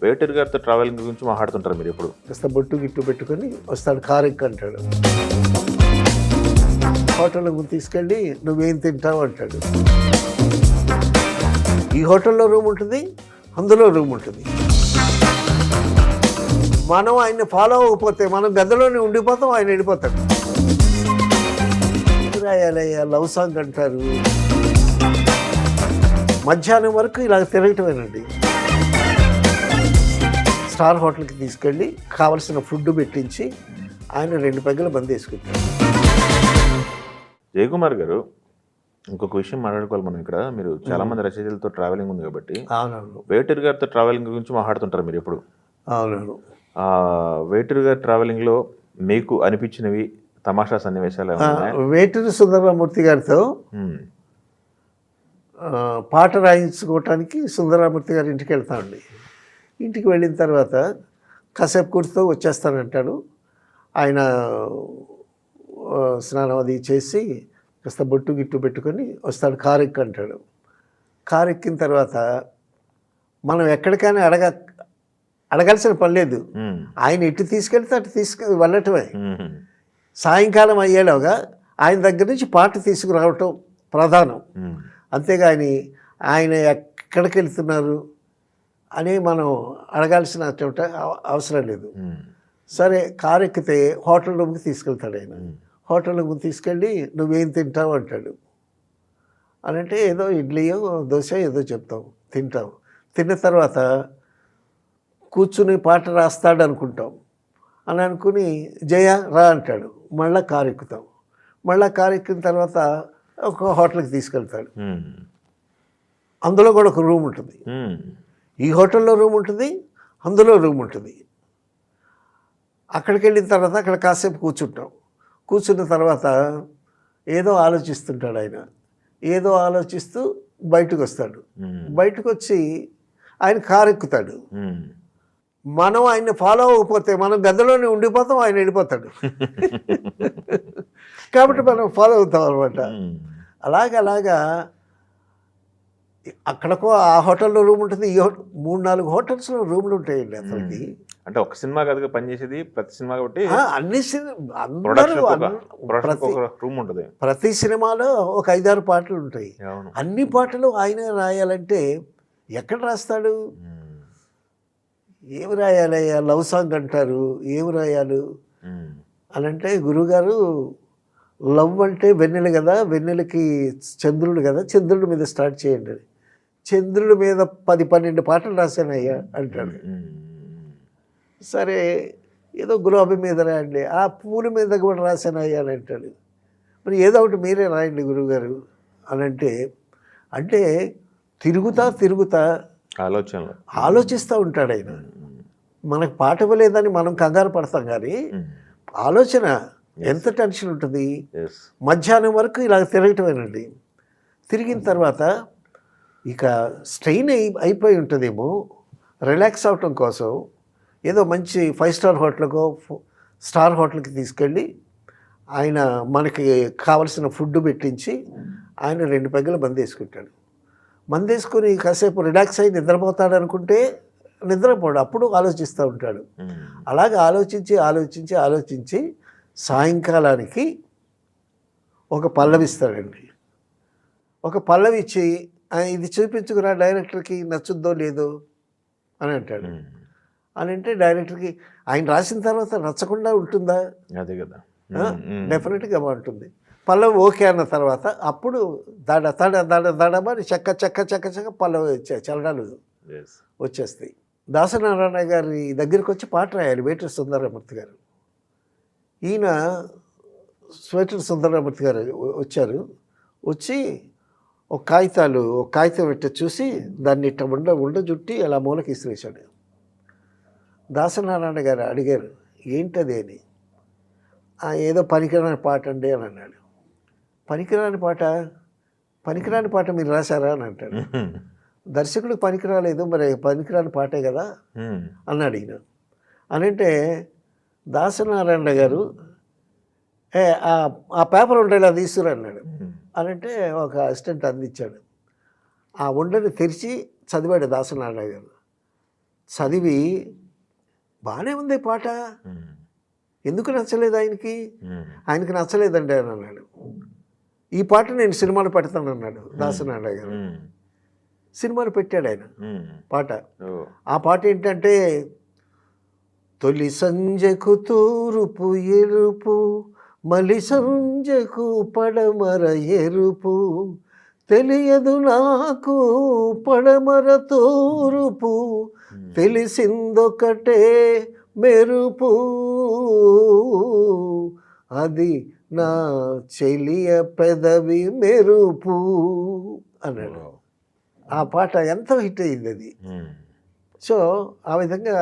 Waiter గారితో travelling గురించి మాట్లాడుతుంటారు మీరు ఎప్పుడు? కాస్త బొట్టు గిట్టు పెట్టుకొని వస్తాడు, కారు ఎక్కి అంటాడు. హోటల్కి తీసుకెళ్ళి నువ్వేం తింటావు అంటాడు. ఈ హోటల్లో రూమ్ ఉంటుంది, అందులో రూమ్ ఉంటుంది. మనం ఆయన్ని ఫాలో అవ్వకపోతే మనం గదిలోనే ఉండిపోతాం, ఆయన వెళ్ళిపోతాడు. రాయాలయ్యా లవ్ సాంగ్ అంటారు. మధ్యాహ్నం వరకు ఇలా తిరగటమేనండి. స్టార్ హోటల్కి తీసుకెళ్ళి కావలసిన ఫుడ్ పెట్టించి ఆయన 2 పెగ్గల బంద్ వేసుకుంటారు. జయకుమార్ గారు, ఇంకొక విషయం మాట్లాడుకోవాలి మనం ఇక్కడ. మీరు చాలా మంది రచయితలతో ట్రావెలింగ్ ఉంది కాబట్టి అవునవును. వెయిటర్ గారితో ట్రావెలింగ్ గురించి మాట్లాడుతుంటారు మీరు ఎప్పుడు? అవునవును. వెయిటర్ గారి ట్రావెలింగ్లో మీకు అనిపించినవి తమాషా సన్నివేశాలు ఏమన్నా? వేటూరి సుందరరామూర్తి గారితో పాట రాయించుకోవటానికి సుందరరామూర్తి గారి ఇంటికి వెళ్తామండి. ఇంటికి వెళ్ళిన తర్వాత కాసేపు కూర్చుతో వచ్చేస్తానంటాడు. ఆయన స్నానం అది చేసి కాస్త బొట్టు గిట్టు పెట్టుకొని వస్తాడు, కారు ఎక్కి అంటాడు. కారు ఎక్కిన తర్వాత మనం ఎక్కడికైనా అడగాల్సిన పని లేదు. ఆయన ఎటు తీసుకెళ్తే అటు వెళ్ళటమే. సాయంకాలం అయ్యేలాగా ఆయన దగ్గర నుంచి పాట తీసుకురావటం ప్రధానం. అంతేగా ఆయన ఎక్కడికి వెళ్తున్నారు అని మనం అడగాల్సిన అవసరం లేదు. సరే, కారు ఎక్కితే హోటల్ రూమ్కి తీసుకెళ్తాడు ఆయన. హోటల్ రూమ్కి తీసుకెళ్ళి నువ్వేం తింటావు అంటాడు. అని అంటే ఏదో ఇడ్లీయో దోశ ఏదో చెప్తాం, తింటాం. తిన్న తర్వాత కూర్చుని పాట రాస్తాడు అనుకుంటాం. అని అనుకుని జయ రా అంటాడు. మళ్ళీ కారు ఎక్కుతాం. మళ్ళీ కారు ఎక్కిన తర్వాత ఒక హోటల్కి తీసుకెళ్తాడు. అందులో కూడా ఒక రూమ్ ఉంటుంది. ఈ హోటల్లో రూమ్ ఉంటుంది, అందులో రూమ్ ఉంటుంది. అక్కడికి వెళ్ళిన తర్వాత అక్కడ కాసేపు కూర్చుంటాం. కూర్చున్న తర్వాత ఏదో ఆలోచిస్తుంటాడు ఆయన. ఏదో ఆలోచిస్తూ బయటకు వస్తాడు. బయటకు వచ్చి ఆయన కారు ఎక్కుతాడు. మనం ఆయన్ని ఫాలో అవ్వకపోతే మనం గదిలోనే ఉండిపోతాం, ఆయన వెళ్ళిపోతాడు. కాబట్టి మనం ఫాలో అవుతాం అనమాట. అలాగా అక్కడికో ఆ హోటల్లో రూమ్ ఉంటుంది, ఈ 3-4 హోటల్స్లో రూమ్లు ఉంటాయండి అతనికి. అంటే ఒక సినిమా కథగా పనిచేసేది, ప్రతి సినిమా కాబట్టి అన్ని రూమ్ ఉంటుంది. ప్రతి సినిమాలో ఒక 5-6 పాటలు ఉంటాయి. అన్ని పాటలు ఆయనే రాయాలంటే ఎక్కడ రాస్తాడు? ఏమి రాయాలయ్యా లవ్ సాంగ్ అంటారు, ఏమి రాయాలి అని అంటే, గురువుగారు లవ్ అంటే వెన్నెల కదా, వెన్నెలకి చంద్రుడు కదా, చంద్రుడి మీద స్టార్ట్ చేయండి అని. చంద్రుడి మీద 10-12 పాటలు రాశానయ్యా అంటాడు. సరే, ఏదో గులాబీ మీద రాయండి, ఆ పూల మీద కూడా రాశానయ్యా అని అంటాడు. మరి ఏదో ఒకటి మీరే రాయండి గురువుగారు అని అంటే తిరుగుతా ఆలోచిస్తూ ఉంటాడు ఆయన. మనకు పాట ఇవ్వలేదని మనం కంగారు పడతాం, కానీ ఆలోచన ఎంత టెన్షన్ ఉంటుంది. మధ్యాహ్నం వరకు ఇలా తిరగటమేనండి. తిరిగిన తర్వాత ఇక స్ట్రెయిన్ అయిపోయి ఉంటుందేమో, రిలాక్స్ అవటం కోసం ఏదో మంచి 5 స్టార్ హోటల్కో స్టార్ హోటల్కి తీసుకెళ్ళి ఆయన మనకి కావలసిన ఫుడ్ పెట్టించి ఆయన 2 పెగ్గల బంద్ వేసుకుంటాడు. మందేసుకొని కాసేపు రిలాక్స్ అయ్యి నిద్రపోతాడు అనుకుంటే నిద్రపోడు, అప్పుడు ఆలోచిస్తూ ఉంటాడు. అలాగే ఆలోచించి సాయంకాలానికి ఒక పల్లవిస్తాడండి. ఒక పల్లవి ఇచ్చి ఇది చూపించుకురా డైరెక్టర్కి నచ్చుద్దో లేదో అని అంటాడు. అని అంటే డైరెక్టర్కి ఆయన రాసిన తర్వాత నచ్చకుండా ఉంటుందా? అదే కదా, డెఫినెట్గా బాగుంటుంది. పల్లవి ఓకే అన్న తర్వాత అప్పుడు దడమని చక్క పల్లవి చలనాలు వచ్చేస్తాయి. దాసనారాయణ గారి దగ్గరికి వచ్చి పాట రాయాలి వేటూరి సుందరరామూర్తి గారు. ఈయన వేటూరి సుందరరామూర్తి గారు వచ్చి ఒక కాగితం పెట్టి చూసి దాన్ని ఇట్ట ఉండ జుట్టి అలా మూలకి ఇసిరేశాడు. దాసనారాయణ గారు అడిగారు, ఏంటది అని. ఏదో పనికిరాని పాట అండి అని అన్నాడు. పనికిరాని పాట మీరు రాశారా అని అంటాడు. దర్శకుడికి పనికి రాలేదు, మరి పనికిరాని పాటే కదా అన్నాడు ఈయన. అని అంటే దాసనారాయణ గారు ఆ పేపర్ ఉండేలా తీసుకురా అన్నాడు. అని అంటే ఒక అసిస్టెంట్ అందించాడు. ఆ ఉండని తెరిచి చదివాడు దాసనారాయణ గారు. చదివి బాగానే ఉంది పాట, ఎందుకు నచ్చలేదు ఆయనకి నచ్చలేదండి అని అన్నాడు. ఈ పాట నేను సినిమాలో పెడతాను అన్నాడు దాసనారాయణ గారు. సినిమాలో పెట్టాడు ఆయన పాట. ఆ పాట ఏంటంటే, తొలి సంజకు తూరుపు ఎరుపు, మలి సంజకు పడమర ఎరుపు, తెలియదు నాకు పడమర తూరుపు, తెలిసిందొకటే మెరుపు, అది నా చెలియ పెదవి మెరుపు అన్నాడు. ఆ పాట ఎంతో హిట్ అయింది అది. సో ఆ విధంగా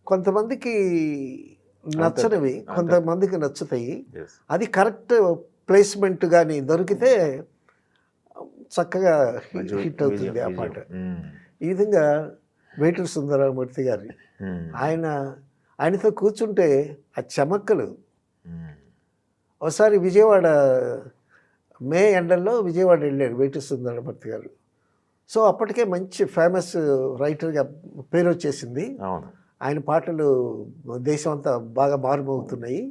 కొంతమందికి నచ్చనివి కొంతమందికి నచ్చుతాయి. అది కరెక్ట్ ప్లేస్మెంట్ కానీ దొరికితే చక్కగా హిట్ అవుతుంది ఆ పాట. ఈ విధంగా వేటూరి సుందరరామూర్తి గారి ఆయనతో కూర్చుంటే ఆ చమక్కలు. ఒకసారి విజయవాడ మే ఎండల్లో విజయవాడ వెళ్ళాడు వేటూరి సుందరరామూర్తి గారు. సో అప్పటికే మంచి ఫేమస్ రైటర్గా పేరు వచ్చేసింది. ఆయన పాటలు దేశం అంతా బాగా మారుమోగుతున్నాయి.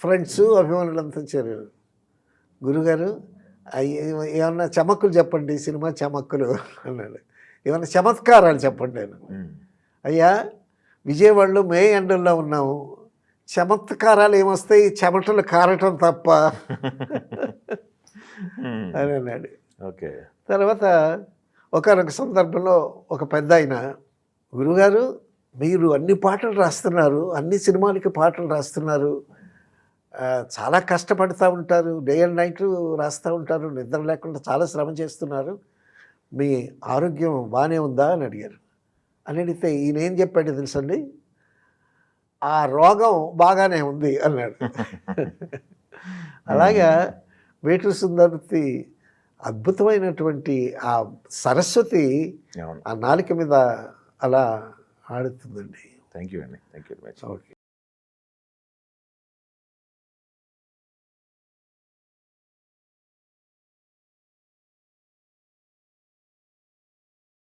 ఫ్రెండ్స్ అభిమానులంతా చేరారు. గురుగారు ఏమన్నా చమక్కులు చెప్పండి, సినిమా చమక్కులు అన్నాడు. ఏమన్నా చమత్కారాలు చెప్పండి నేను. అయ్యా విజయవాడలో మే ఎండల్లో ఉన్నాము, చమత్కారాలు ఏమొస్తాయి, చెమటలు కారటం తప్ప అని అన్నాడు. ఓకే. తర్వాత ఒకనొక సందర్భంలో ఒక పెద్ద ఆయన, గురుగారు మీరు అన్ని పాటలు రాస్తున్నారు, అన్ని సినిమాలకి పాటలు రాస్తున్నారు, చాలా కష్టపడుతూ ఉంటారు, డే అండ్ నైట్ రాస్తూ ఉంటారు, నిద్ర లేకుండా చాలా శ్రమ చేస్తున్నారు, మీ ఆరోగ్యం బాగానే ఉందా అని అడిగారు. అని అడిగితే ఈయన ఏం చెప్పాడు తెలుసండి, ఆ రోగం బాగానే ఉంది అన్నాడు. అలాగా వేటూరి సుందరమూర్తి అద్భుతమైనటువంటి ఆ సరస్వతి ఆ నాలుక మీద అలా ఆడుతుందండి. థ్యాంక్ యూ అండి. Thank you very much. Okay.